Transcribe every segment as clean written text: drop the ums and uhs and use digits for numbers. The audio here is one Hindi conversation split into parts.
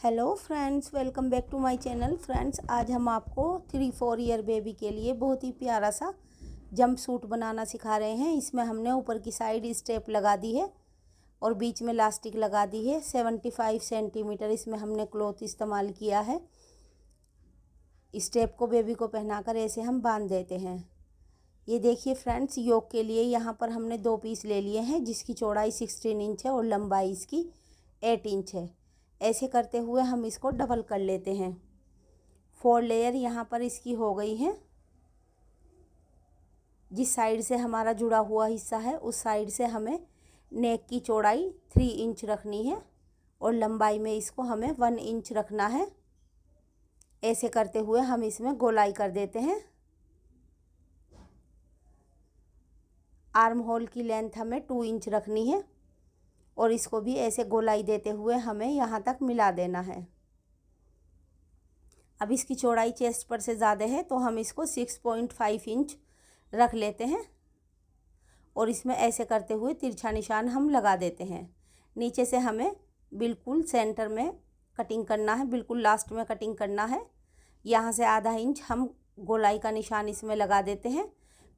Hello friends, welcome back to my channel. Friends, आज हम आपको 3-4 ईयर बेबी के लिए बहुत ही प्यारा सा जंप सूट बनाना सिखा रहे हैं। इसमें हमने ऊपर की साइड स्टेप लगा दी है और बीच में इलास्टिक लगा दी है। 75 सेंटीमीटर इसमें हमने क्लॉथ इस्तेमाल किया है। स्टेप को बेबी को पहनाकर ऐसे हम बांध देते हैं। ये देखिए फ्रेंड्स, योक के लिए यहाँ पर हमने 2 पीस ले लिए हैं जिसकी चौड़ाई 16 इंच है और लंबाई इसकी 8 इंच है। ऐसे करते हुए हम इसको डबल कर लेते हैं। 4 लेयर यहाँ पर इसकी हो गई है। जिस साइड से हमारा जुड़ा हुआ हिस्सा है उस साइड से हमें नेक की चौड़ाई 3 इंच रखनी है और लंबाई में इसको हमें 1 इंच रखना है। ऐसे करते हुए हम इसमें गोलाई कर देते हैं। आर्म होल की लेंथ हमें 2 इंच रखनी है और इसको भी ऐसे गोलाई देते हुए हमें यहाँ तक मिला देना है। अब इसकी चौड़ाई चेस्ट पर से ज़्यादा है तो हम इसको 6.5 इंच रख लेते हैं और इसमें ऐसे करते हुए तिरछा निशान हम लगा देते हैं। नीचे से हमें बिल्कुल सेंटर में कटिंग करना है, बिल्कुल लास्ट में कटिंग करना है। यहाँ से आधा इंच हम गोलाई का निशान इसमें लगा देते हैं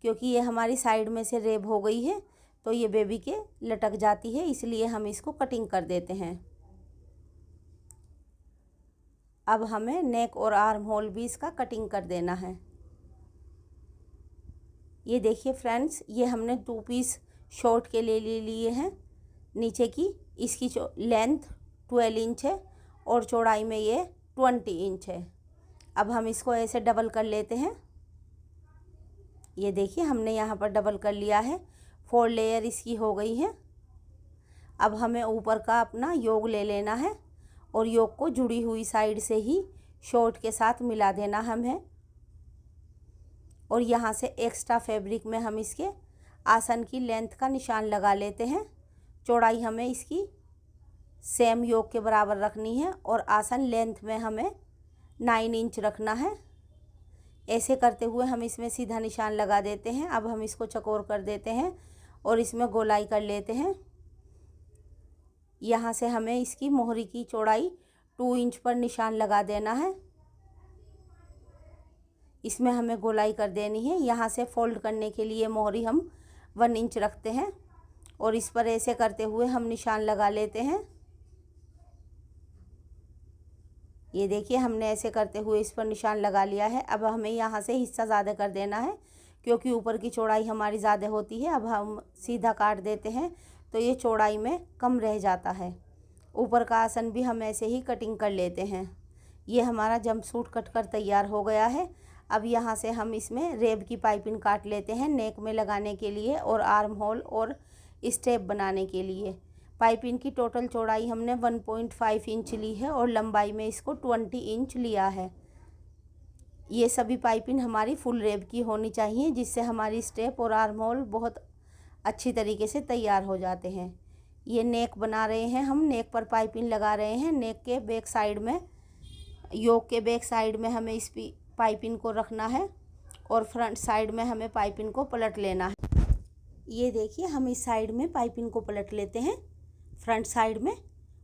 क्योंकि ये हमारी साइड में से रेब हो गई है तो ये बेबी के लटक जाती है, इसलिए हम इसको कटिंग कर देते हैं। अब हमें नेक और आर्म होल भी इसका कटिंग कर देना है। ये देखिए फ्रेंड्स, ये हमने 2 पीस शॉर्ट के ले लिए हैं। नीचे की इसकी लेंथ 12 इंच है और चौड़ाई में ये 20 इंच है। अब हम इसको ऐसे डबल कर लेते हैं। ये देखिए हमने यहाँ पर डबल कर लिया है। 4 लेयर इसकी हो गई है। अब हमें ऊपर का अपना योग ले लेना है और योग को जुड़ी हुई साइड से ही शॉर्ट के साथ मिला देना हमें और यहाँ से एक्स्ट्रा फैब्रिक में हम इसके आसन की लेंथ का निशान लगा लेते हैं। चौड़ाई हमें इसकी सेम योग के बराबर रखनी है और आसन लेंथ में हमें 9 इंच रखना है। ऐसे करते हुए हम इसमें सीधा निशान लगा देते हैं। अब हम इसको चौकोर कर देते हैं और इसमें गोलाई कर लेते हैं। यहाँ से हमें इसकी मोहरी की चौड़ाई 2 इंच पर निशान लगा देना है। इसमें हमें गोलाई कर देनी है। यहाँ से फोल्ड करने के लिए मोहरी हम 1 इंच रखते हैं और इस पर ऐसे करते हुए हम निशान लगा लेते हैं। ये देखिए हमने ऐसे करते हुए इस पर निशान लगा लिया है। अब हमें यहाँ से हिस्सा ज़्यादा कर देना है क्योंकि ऊपर की चौड़ाई हमारी ज़्यादा होती है। अब हम सीधा काट देते हैं तो ये चौड़ाई में कम रह जाता है। ऊपर का आसन भी हम ऐसे ही कटिंग कर लेते हैं। ये हमारा जंप सूट कट कर तैयार हो गया है। अब यहाँ से हम इसमें रेब की पाइपिंग काट लेते हैं नेक में लगाने के लिए और आर्म होल और स्टेप बनाने के लिए। पाइपिंग की टोटल चौड़ाई हमने 1.5 इंच ली है और लंबाई में इसको 20 इंच लिया है। ये सभी पाइपिंग हमारी फुल रेब की होनी चाहिए जिससे हमारी स्टेप और आर्म होल बहुत अच्छी तरीके से तैयार हो जाते हैं। ये नेक बना रहे हैं, हम नेक पर पाइपिंग लगा रहे हैं। नेक के बैक साइड में, योक के बैक साइड में हमें इस पाइपिंग को रखना है और फ्रंट साइड में हमें पाइपिंग को पलट लेना है। ये देखिए हम इस साइड में पाइपिंग को पलट लेते हैं फ्रंट साइड में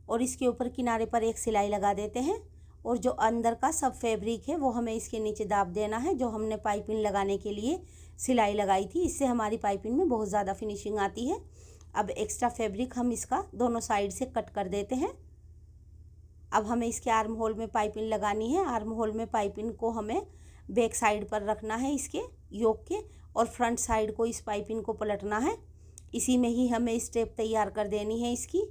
और इसके ऊपर किनारे पर एक सिलाई लगा देते हैं और जो अंदर का सब फैब्रिक है वो हमें इसके नीचे दाब देना है जो हमने पाइपिंग लगाने के लिए सिलाई लगाई थी। इससे हमारी पाइपिंग में बहुत ज़्यादा फिनिशिंग आती है। अब एक्स्ट्रा फैब्रिक हम इसका दोनों साइड से कट कर देते हैं। अब हमें इसके आर्म होल में पाइपिंग लगानी है। आर्म होल में पाइपिंग को हमें बैक साइड पर रखना है इसके योक के और फ्रंट साइड को इस पाइपिंग को पलटना है। इसी में ही हमें स्टेप तैयार कर देनी है इसकी।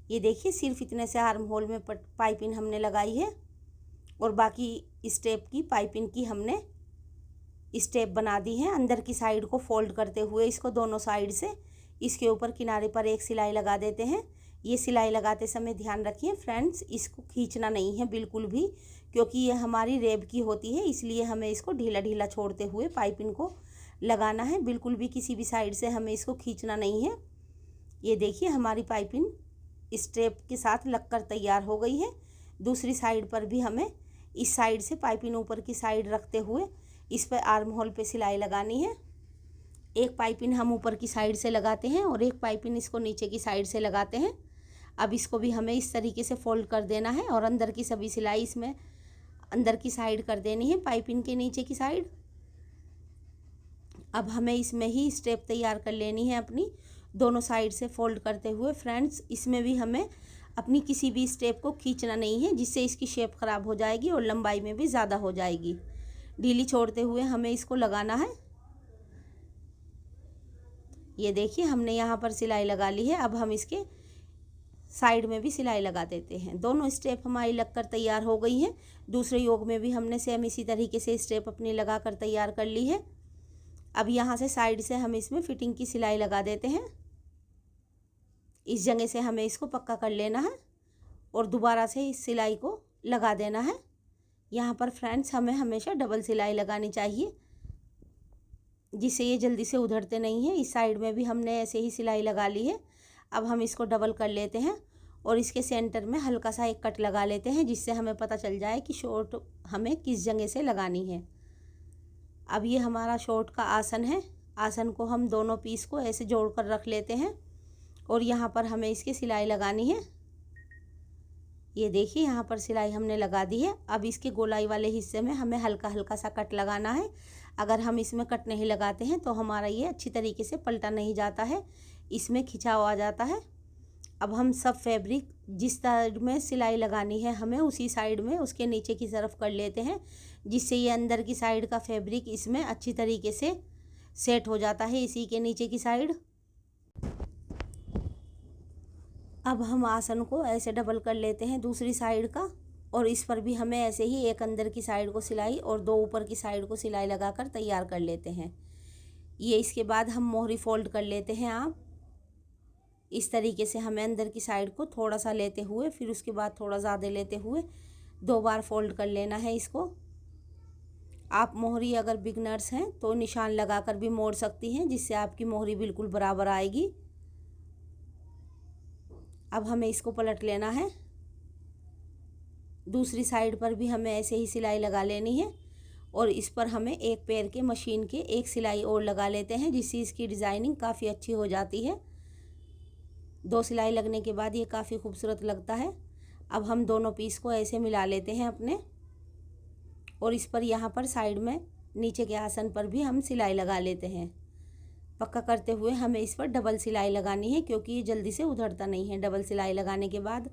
ये देखिए सिर्फ इतने से आर्म होल में पाइपिंग हमने लगाई है और बाकी स्टेप की पाइपिंग की हमने स्टेप बना दी है। अंदर की साइड को फोल्ड करते हुए इसको दोनों साइड से इसके ऊपर किनारे पर एक सिलाई लगा देते हैं। ये सिलाई लगाते समय ध्यान रखिए फ्रेंड्स, इसको खींचना नहीं है बिल्कुल भी क्योंकि ये हमारी रेब की होती है, इसलिए हमें इसको ढीला ढीला छोड़ते हुए पाइपिंग को लगाना है। बिल्कुल भी किसी भी साइड से हमें इसको खींचना नहीं है। ये देखिए हमारी पाइपिंग स्टेप के साथ लगकर तैयार हो गई है। दूसरी साइड पर भी हमें इस साइड से पाइपिंग ऊपर की साइड रखते हुए इस पर आर्म होल पे सिलाई लगानी है। एक पाइपिंग हम ऊपर की साइड से लगाते हैं और एक पाइपिंग इसको नीचे की साइड से लगाते हैं। अब इसको भी हमें इस तरीके से फोल्ड कर देना है और अंदर की सभी सिलाई इसमें अंदर की साइड कर देनी है, पाइपिंग के नीचे की साइड। अब हमें इसमें ही स्टेप तैयार कर लेनी है अपनी, दोनों साइड से फोल्ड करते हुए। फ्रेंड्स, इसमें भी हमें अपनी किसी भी स्टेप को खींचना नहीं है, जिससे इसकी शेप ख़राब हो जाएगी और लंबाई में भी ज़्यादा हो जाएगी। ढीली छोड़ते हुए हमें इसको लगाना है। ये देखिए, हमने यहाँ पर सिलाई लगा ली है। अब हम इसके साइड में भी सिलाई लगा देते हैं। दोनों स्टेप हमारी लगकर तैयार हो गई हैं। दूसरे योग में भी हमने सेम इसी तरीके से स्टेप अपनी लगा कर तैयार कर ली है। अब यहाँ से साइड से हम इसमें फिटिंग की सिलाई लगा देते हैं। इस जगह से हमें इसको पक्का कर लेना है और दोबारा से इस सिलाई को लगा देना है। यहाँ पर फ्रेंड्स, हमें हमेशा डबल सिलाई लगानी चाहिए, जिससे ये जल्दी से उधड़ते नहीं हैं। इस साइड में भी हमने ऐसे ही सिलाई लगा ली है। अब हम इसको डबल कर लेते हैं और इसके सेंटर में हल्का सा एक कट लगा लेते हैं, जिससे हमें पता चल जाए कि शॉर्ट हमें किस जगह से लगानी है। अब ये हमारा शॉर्ट का आसन है। आसन को हम दोनों पीस को ऐसे जोड़ कर रख लेते हैं और यहाँ पर हमें इसकी सिलाई लगानी है। ये देखिए, यहाँ पर सिलाई हमने लगा दी है। अब इसके गोलाई वाले हिस्से में हमें हल्का हल्का सा कट लगाना है। अगर हम इसमें कट नहीं लगाते हैं तो हमारा ये अच्छी तरीके से पलटा नहीं जाता है, इसमें खिंचाव आ जाता है। अब हम सब फैब्रिक जिस साइड में सिलाई लगानी है हमें उसी साइड में उसके नीचे की तरफ कर लेते हैं, जिससे ये अंदर की साइड का फैब्रिक इसमें अच्छी तरीके से सेट हो जाता है, इसी के नीचे की साइड। अब हम आसन को ऐसे डबल कर लेते हैं दूसरी साइड का, और इस पर भी हमें ऐसे ही एक अंदर की साइड को सिलाई और दो ऊपर की साइड को सिलाई लगाकर तैयार कर लेते हैं। ये इसके बाद हम मोहरी फोल्ड कर लेते हैं। आप इस तरीके से हमें अंदर की साइड को थोड़ा सा लेते हुए फिर उसके बाद थोड़ा ज़्यादा लेते हुए 2 बार फोल्ड कर लेना है इसको। आप मोहरी अगर बिगनर्स हैं तो निशान लगाकर भी मोड़ सकती हैं, जिससे आपकी मोहरी बिल्कुल बराबर आएगी। अब हमें इसको पलट लेना है। दूसरी साइड पर भी हमें ऐसे ही सिलाई लगा लेनी है और इस पर हमें एक पैर के मशीन के एक सिलाई और लगा लेते हैं, जिससे इसकी डिज़ाइनिंग काफ़ी अच्छी हो जाती है। 2 सिलाई लगने के बाद ये काफ़ी खूबसूरत लगता है। अब हम दोनों पीस को ऐसे मिला लेते हैं अपने, और इस पर यहाँ पर साइड में नीचे के आसन पर भी हम सिलाई लगा लेते हैं। पक्का करते हुए हमें इस पर डबल सिलाई लगानी है, क्योंकि ये जल्दी से उधड़ता नहीं है। डबल सिलाई लगाने के बाद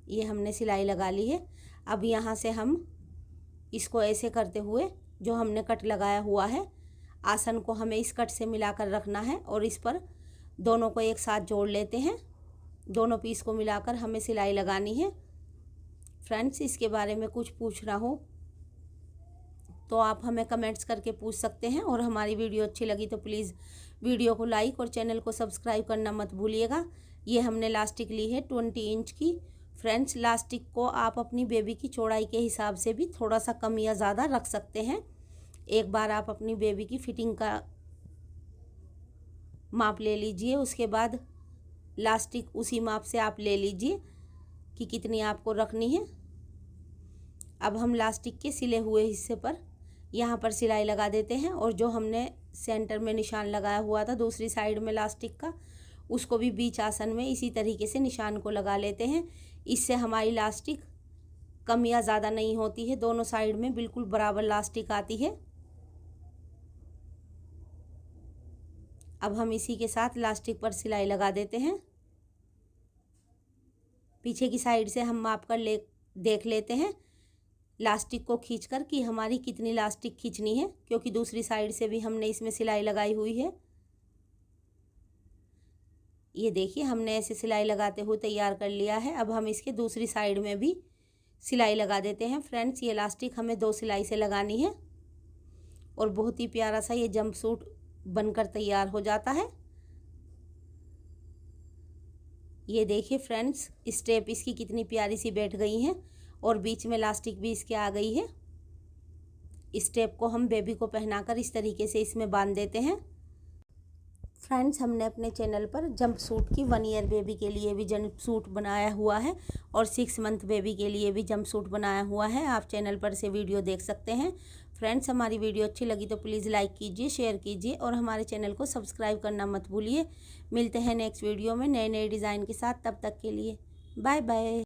ये हमने सिलाई लगा ली है। अब यहाँ से हम इसको ऐसे करते हुए जो हमने कट लगाया हुआ है आसन को हमें इस कट से मिलाकर रखना है और इस पर दोनों को एक साथ जोड़ लेते हैं। दोनों पीस को मिलाकर हमें सिलाई लगानी है। फ्रेंड्स, इसके बारे में कुछ पूछना हो तो आप हमें कमेंट्स करके पूछ सकते हैं, और हमारी वीडियो अच्छी लगी तो प्लीज़ वीडियो को लाइक और चैनल को सब्सक्राइब करना मत भूलिएगा। ये हमने लास्टिक ली है 20 इंच की। फ्रेंड्स, लास्टिक को आप अपनी बेबी की चौड़ाई के हिसाब से भी थोड़ा सा कम या ज़्यादा रख सकते हैं। एक बार आप अपनी बेबी की फिटिंग का माप ले लीजिए, उसके बाद लास्टिक उसी माप से आप ले लीजिए कि कितनी आपको रखनी है। अब हम लास्टिक के सिले हुए हिस्से पर यहाँ पर सिलाई लगा देते हैं, और जो हमने सेंटर में निशान लगाया हुआ था दूसरी साइड में लास्टिक का, उसको भी बीच आसन में इसी तरीके से निशान को लगा लेते हैं। इससे हमारी लास्टिक कम या ज़्यादा नहीं होती है, दोनों साइड में बिल्कुल बराबर लास्टिक आती है। अब हम इसी के साथ लास्टिक पर सिलाई लगा देते हैं। पीछे की साइड से हम माप कर देख लेते हैं लास्टिक को खींचकर कि हमारी कितनी लास्टिक खींचनी है, क्योंकि दूसरी साइड से भी हमने इसमें सिलाई लगाई हुई है। ये देखिए, हमने ऐसे सिलाई लगाते हुए तैयार कर लिया है। अब हम इसके दूसरी साइड में भी सिलाई लगा देते हैं। फ्रेंड्स, ये लास्टिक हमें 2 सिलाई से लगानी है और बहुत ही प्यारा सा ये जंपसूट बनकर तैयार हो जाता है। ये देखिए फ्रेंड्स, स्टेप इसकी कितनी प्यारी सी बैठ गई हैं और बीच में लास्टिक भी इसके आ गई है। स्टेप को हम बेबी को पहनाकर इस तरीके से इसमें बांध देते हैं। फ्रेंड्स, हमने अपने चैनल पर जंप सूट की 1 ईयर बेबी के लिए भी जंप सूट बनाया हुआ है और 6 मंथ बेबी के लिए भी जंप सूट बनाया हुआ है। आप चैनल पर से वीडियो देख सकते हैं। फ्रेंड्स, हमारी वीडियो अच्छी लगी तो प्लीज़ लाइक कीजिए, शेयर कीजिए और हमारे चैनल को सब्सक्राइब करना मत भूलिए। मिलते हैं नेक्स्ट वीडियो में नए नए डिज़ाइन के साथ। तब तक के लिए बाय बाय।